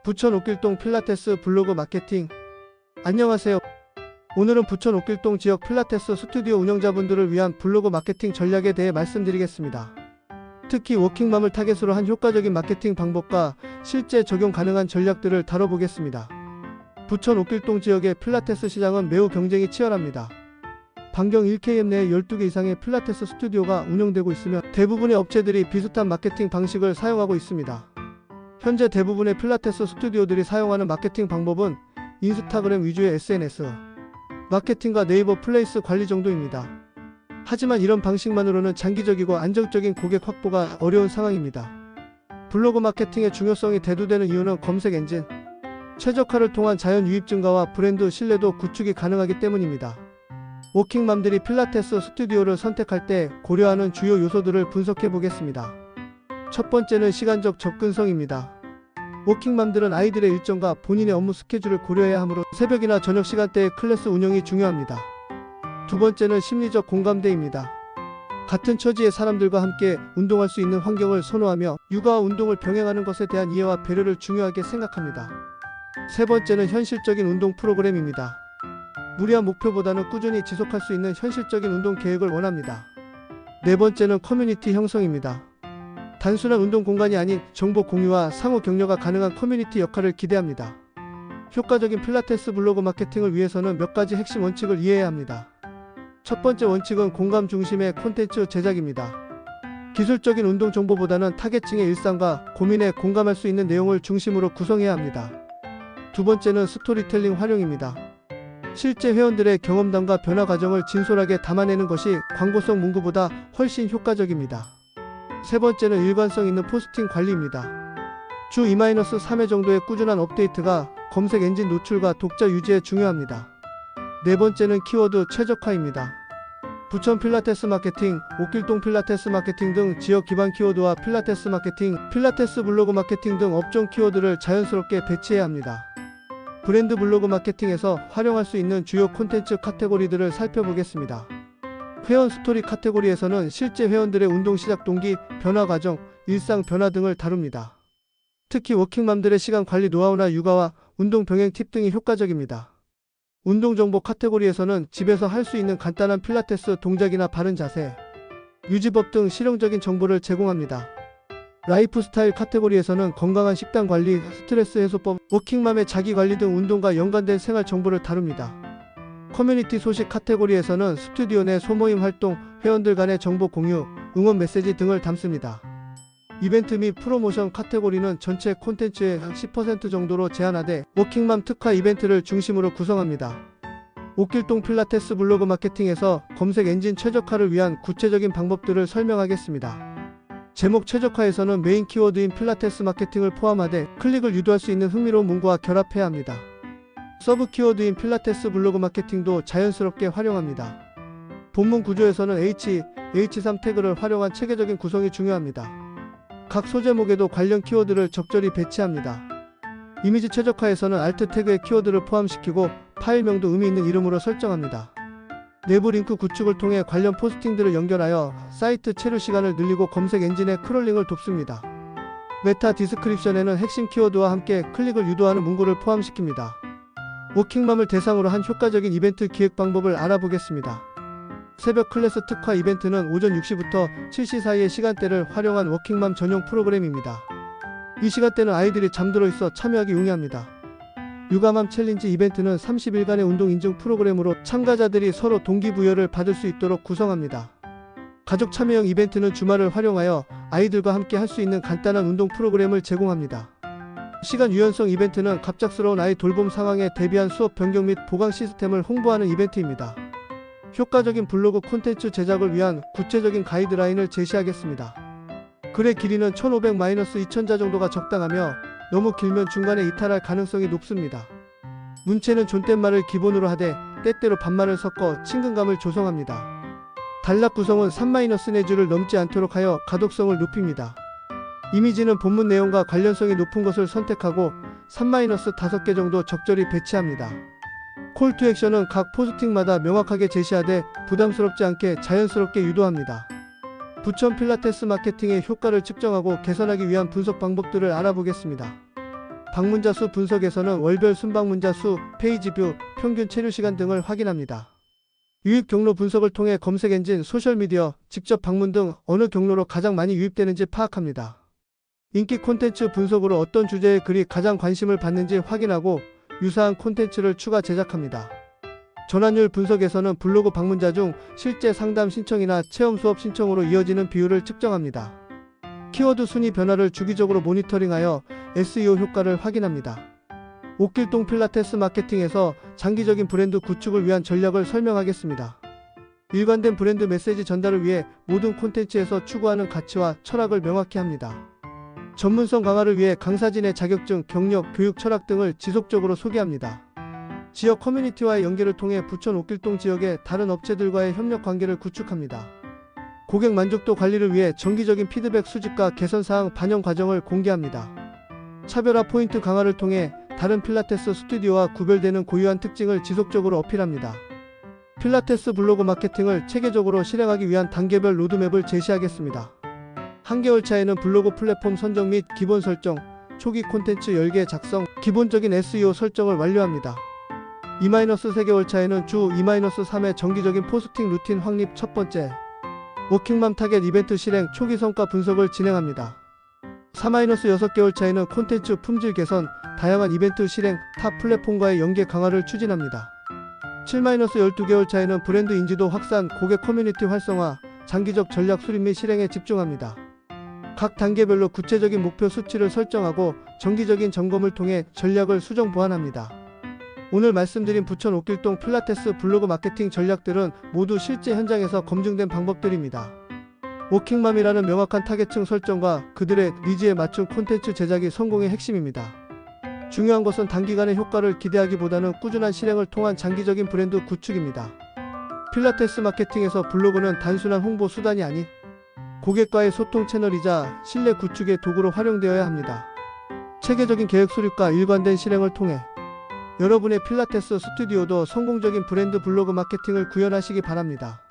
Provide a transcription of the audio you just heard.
부천 옥길동 필라테스 블로그 마케팅. 안녕하세요. 오늘은 부천 옥길동 지역 필라테스 스튜디오 운영자분들을 위한 블로그 마케팅 전략에 대해 말씀드리겠습니다. 특히 워킹맘을 타겟으로 한 효과적인 마케팅 방법과 실제 적용 가능한 전략들을 다뤄보겠습니다. 부천 옥길동 지역의 필라테스 시장은 매우 경쟁이 치열합니다. 반경 1km 내에 12개 이상의 필라테스 스튜디오가 운영되고 있으며 대부분의 업체들이 비슷한 마케팅 방식을 사용하고 있습니다. 현재 대부분의 필라테스 스튜디오들이 사용하는 마케팅 방법은 인스타그램 위주의 SNS 마케팅과 네이버 플레이스 관리 정도입니다. 하지만 이런 방식만으로는 장기적이고 안정적인 고객 확보가 어려운 상황입니다. 블로그 마케팅의 중요성이 대두되는 이유는 검색 엔진 최적화를 통한 자연 유입 증가와 브랜드 신뢰도 구축이 가능하기 때문입니다. 워킹맘들이 필라테스 스튜디오를 선택할 때 고려하는 주요 요소들을 분석해 보겠습니다. 첫 번째는 시간적 접근성입니다. 워킹맘들은 아이들의 일정과 본인의 업무 스케줄을 고려해야 하므로 새벽이나 저녁 시간대의 클래스 운영이 중요합니다. 두 번째는 심리적 공감대입니다. 같은 처지의 사람들과 함께 운동할 수 있는 환경을 선호하며 육아와 운동을 병행하는 것에 대한 이해와 배려를 중요하게 생각합니다. 세 번째는 현실적인 운동 프로그램입니다. 무리한 목표보다는 꾸준히 지속할 수 있는 현실적인 운동 계획을 원합니다. 네 번째는 커뮤니티 형성입니다. 단순한 운동 공간이 아닌 정보 공유와 상호 격려가 가능한 커뮤니티 역할을 기대합니다. 효과적인 필라테스 블로그 마케팅을 위해서는 몇 가지 핵심 원칙을 이해해야 합니다. 첫 번째 원칙은 공감 중심의 콘텐츠 제작입니다. 기술적인 운동 정보보다는 타겟층의 일상과 고민에 공감할 수 있는 내용을 중심으로 구성해야 합니다. 두 번째는 스토리텔링 활용입니다. 실제 회원들의 경험담과 변화 과정을 진솔하게 담아내는 것이 광고성 문구보다 훨씬 효과적입니다. 세 번째는 일관성 있는 포스팅 관리입니다. 주 2-3회 정도의 꾸준한 업데이트가 검색 엔진 노출과 독자 유지에 중요합니다. 네 번째는 키워드 최적화입니다. 부천 필라테스 마케팅, 옥길동 필라테스 마케팅 등 지역 기반 키워드와 필라테스 마케팅, 필라테스 블로그 마케팅 등 업종 키워드를 자연스럽게 배치해야 합니다. 브랜드 블로그 마케팅에서 활용할 수 있는 주요 콘텐츠 카테고리들을 살펴보겠습니다. 회원 스토리 카테고리에서는 실제 회원들의 운동 시작 동기, 변화 과정, 일상 변화 등을 다룹니다. 특히 워킹맘들의 시간 관리 노하우나 육아와 운동 병행 팁 등이 효과적입니다. 운동 정보 카테고리에서는 집에서 할 수 있는 간단한 필라테스 동작이나 바른 자세, 유지법 등 실용적인 정보를 제공합니다. 라이프 스타일 카테고리에서는 건강한 식단 관리, 스트레스 해소법, 워킹맘의 자기 관리 등 운동과 연관된 생활 정보를 다룹니다. 커뮤니티 소식 카테고리에서는 스튜디오 내 소모임 활동, 회원들 간의 정보 공유, 응원 메시지 등을 담습니다. 이벤트 및 프로모션 카테고리는 전체 콘텐츠의 10% 정도로 제한하되 워킹맘 특화 이벤트를 중심으로 구성합니다. 옥길동 필라테스 블로그 마케팅에서 검색 엔진 최적화를 위한 구체적인 방법들을 설명하겠습니다. 제목 최적화에서는 메인 키워드인 필라테스 마케팅을 포함하되 클릭을 유도할 수 있는 흥미로운 문구와 결합해야 합니다. 서브 키워드인 필라테스 블로그 마케팅도 자연스럽게 활용합니다. 본문 구조에서는 H3 태그를 활용한 체계적인 구성이 중요합니다. 각 소제목에도 관련 키워드를 적절히 배치합니다. 이미지 최적화에서는 Alt 태그의 키워드를 포함시키고 파일명도 의미 있는 이름으로 설정합니다. 내부 링크 구축을 통해 관련 포스팅들을 연결하여 사이트 체류 시간을 늘리고 검색 엔진의 크롤링을 돕습니다. 메타 디스크립션에는 핵심 키워드와 함께 클릭을 유도하는 문구를 포함시킵니다. 워킹맘을 대상으로 한 효과적인 이벤트 기획 방법을 알아보겠습니다. 새벽 클래스 특화 이벤트는 오전 6시부터 7시 사이의 시간대를 활용한 워킹맘 전용 프로그램입니다. 이 시간대는 아이들이 잠들어 있어 참여하기 용이합니다. 육아맘 챌린지 이벤트는 30일간의 운동 인증 프로그램으로 참가자들이 서로 동기부여를 받을 수 있도록 구성합니다. 가족 참여형 이벤트는 주말을 활용하여 아이들과 함께 할 수 있는 간단한 운동 프로그램을 제공합니다. 시간 유연성 이벤트는 갑작스러운 아이 돌봄 상황에 대비한 수업 변경 및 보강 시스템을 홍보하는 이벤트입니다. 효과적인 블로그 콘텐츠 제작을 위한 구체적인 가이드라인을 제시하겠습니다. 글의 길이는 1500-2000자 정도가 적당하며 너무 길면 중간에 이탈할 가능성이 높습니다. 문체는 존댓말을 기본으로 하되 때때로 반말을 섞어 친근감을 조성합니다. 단락 구성은 3-4주를 넘지 않도록 하여 가독성을 높입니다. 이미지는 본문 내용과 관련성이 높은 것을 선택하고 3-5개 정도 적절히 배치합니다. 콜 투 액션은 각 포스팅마다 명확하게 제시하되 부담스럽지 않게 자연스럽게 유도합니다. 부천 필라테스 마케팅의 효과를 측정하고 개선하기 위한 분석 방법들을 알아보겠습니다. 방문자 수 분석에서는 월별 순방문자 수, 페이지 뷰, 평균 체류 시간 등을 확인합니다. 유입 경로 분석을 통해 검색 엔진, 소셜미디어, 직접 방문 등 어느 경로로 가장 많이 유입되는지 파악합니다. 인기 콘텐츠 분석으로 어떤 주제의 글이 가장 관심을 받는지 확인하고 유사한 콘텐츠를 추가 제작합니다. 전환율 분석에서는 블로그 방문자 중 실제 상담 신청이나 체험 수업 신청으로 이어지는 비율을 측정합니다. 키워드 순위 변화를 주기적으로 모니터링하여 SEO 효과를 확인합니다. 옥길동 필라테스 마케팅에서 장기적인 브랜드 구축을 위한 전략을 설명하겠습니다. 일관된 브랜드 메시지 전달을 위해 모든 콘텐츠에서 추구하는 가치와 철학을 명확히 합니다. 전문성 강화를 위해 강사진의 자격증, 경력, 교육 철학 등을 지속적으로 소개합니다. 지역 커뮤니티와의 연계를 통해 부천 옥길동 지역의 다른 업체들과의 협력 관계를 구축합니다. 고객 만족도 관리를 위해 정기적인 피드백 수집과 개선 사항 반영 과정을 공개합니다. 차별화 포인트 강화를 통해 다른 필라테스 스튜디오와 구별되는 고유한 특징을 지속적으로 어필합니다. 필라테스 블로그 마케팅을 체계적으로 실행하기 위한 단계별 로드맵을 제시하겠습니다. 한개월 차에는 블로그 플랫폼 선정 및 기본 설정, 초기 콘텐츠 열개 작성, 기본적인 SEO 설정을 완료합니다. 2-3개월 차에는 주 2-3회 정기적인 포스팅 루틴 확립. 첫 번째, 워킹맘 타겟 이벤트 실행, 초기 성과 분석을 진행합니다. 4-6개월 차에는 콘텐츠 품질 개선, 다양한 이벤트 실행, 타 플랫폼과의 연계 강화를 추진합니다. 7-12개월 차에는 브랜드 인지도 확산, 고객 커뮤니티 활성화, 장기적 전략 수립 및 실행에 집중합니다. 각 단계별로 구체적인 목표 수치를 설정하고 정기적인 점검을 통해 전략을 수정 보완합니다. 오늘 말씀드린 부천 옥길동 필라테스 블로그 마케팅 전략들은 모두 실제 현장에서 검증된 방법들입니다. 워킹맘이라는 명확한 타겟층 설정과 그들의 니즈에 맞춘 콘텐츠 제작이 성공의 핵심입니다. 중요한 것은 단기간의 효과를 기대하기보다는 꾸준한 실행을 통한 장기적인 브랜드 구축입니다. 필라테스 마케팅에서 블로그는 단순한 홍보 수단이 아닌 고객과의 소통 채널이자 신뢰 구축의 도구로 활용되어야 합니다. 체계적인 계획 수립과 일관된 실행을 통해 여러분의 필라테스 스튜디오도 성공적인 브랜드 블로그 마케팅을 구현하시기 바랍니다.